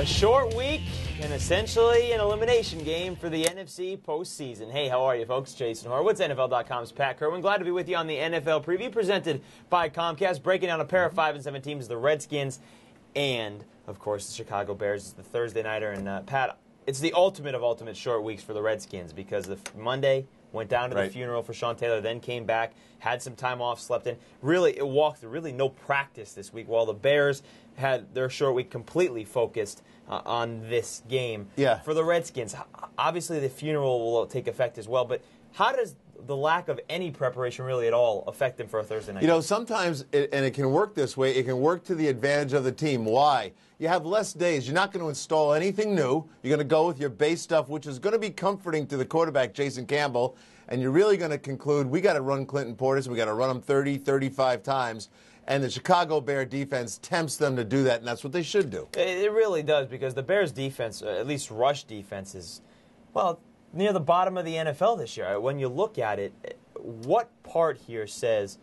short week and essentially an elimination game for the NFC postseason. Hey, how are you, folks? Jason Horowitz, NFL.com's Pat Kerwin. Glad to be with you on the NFL preview presented by Comcast, breaking down a pair of 5-7 teams, the Redskins and, of course, the Chicago Bears. It's the Thursday nighter, and Pat, it's the ultimate of ultimate short weeks for the Redskins because the Monday went down to the funeral for Sean Taylor, then came back, had some time off, slept in. Really, it walked through really no practice this week, while the Bears had their short week completely focused on this game. Yeah. For the Redskins, obviously the funeral will take effect as well, but how does the lack of any preparation really at all affect them for a Thursday night? You know, sometimes, and it can work this way, it can work to the advantage of the team. Why? You have less days. You're not going to install anything new. You're going to go with your base stuff, which is going to be comforting to the quarterback, Jason Campbell, and you're really going to conclude, we got to run Clinton Portis, we got to run him 30, 35 times, and the Chicago Bear defense tempts them to do that, and that's what they should do. It really does, because the Bears defense, at least rush defense, is, well, near the bottom of the NFL this year. When you look at it, what part here says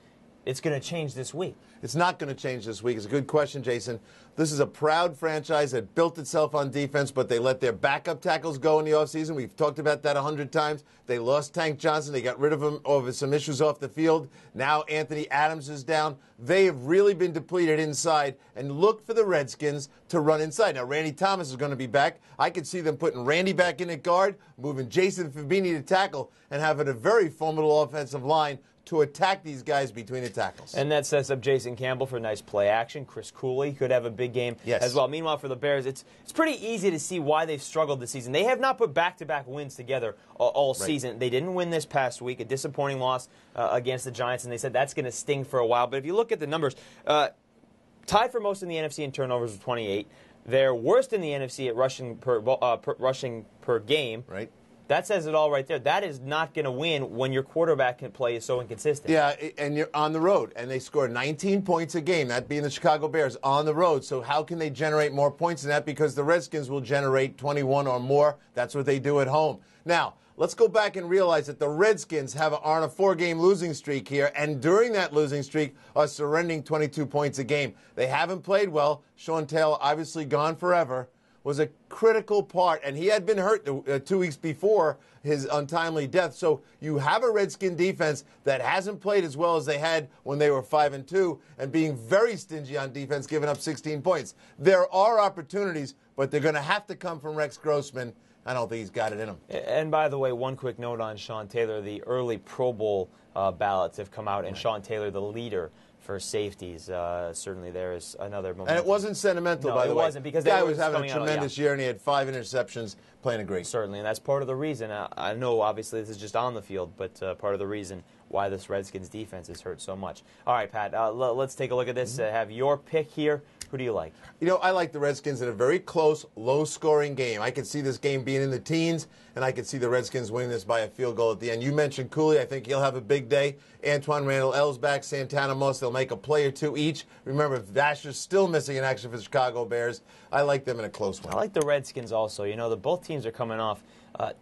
it's going to change this week? It's not going to change this week. It's a good question, Jason. This is a proud franchise that built itself on defense, but they let their backup tackles go in the offseason. We've talked about that 100 times. They lost Tank Johnson. They got rid of him over some issues off the field. Now Anthony Adams is down. They have really been depleted inside, and look for the Redskins to run inside. Now, Randy Thomas is going to be back. I could see them putting Randy back in at guard, moving Jason Fabini to tackle, and having a very formidable offensive line to attack these guys between the tackles. And that sets up Jason Campbell for nice play action. Chris Cooley could have a big game as well. Meanwhile, for the Bears, it's pretty easy to see why they've struggled this season. They have not put back-to-back wins together all season. They didn't win this past week, a disappointing loss against the Giants, and they said that's going to sting for a while. But if you look at the numbers, tied for most in the NFC in turnovers with 28. They're worst in the NFC at rushing per game. Right. That says it all right there. That is not going to win when your quarterback can play is so inconsistent. Yeah, and you're on the road, and they score 19 points a game, that being the Chicago Bears, on the road. So how can they generate more points than that? Because the Redskins will generate 21 or more. That's what they do at home. Now, let's go back and realize that the Redskins are on a 4-game losing streak here, and during that losing streak are surrendering 22 points a game. They haven't played well. Sean Taylor, obviously gone forever, was a critical part, and he had been hurt 2 weeks before his untimely death. So you have a Redskin defense that hasn't played as well as they had when they were 5-2, and being very stingy on defense, giving up 16 points. There are opportunities, but they're going to have to come from Rex Grossman. I don't think he's got it in him. And by the way, one quick note on Sean Taylor. The early Pro Bowl ballots have come out, and Sean Taylor, the leader for safeties, certainly there is another moment. And it wasn't sentimental, by the way. No, it wasn't, because the guy was having a tremendous year, and he had 5 interceptions, playing a great. Certainly, and that's part of the reason. I know, obviously, this is just on the field, but part of the reason why this Redskins defense is hurt so much. All right, Pat, let's take a look at this. Have your pick here. Who do you like? You know, I like the Redskins in a very close, low-scoring game. I could see this game being in the teens, and I could see the Redskins winning this by a field goal at the end. You mentioned Cooley. I think he'll have a big day. Antoine Randall-L's back. Santana Moss. They'll make a play or two each. Remember, Vasher's still missing in action for the Chicago Bears. I like them in a close one. I like the Redskins also. You know, both teams are coming off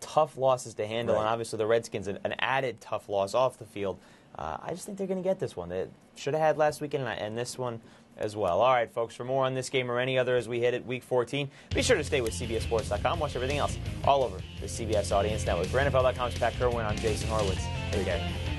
tough losses to handle, and obviously the Redskins an added tough loss off the field. I just think they're going to get this one. They should have had last weekend and this one as well. All right, folks, for more on this game or any other as we hit it Week 14, be sure to stay with CBSSports.com. Watch everything else all over the CBS Audience Network. For NFL.com's Pat Kerwin, I'm Jason Horowitz. Take care.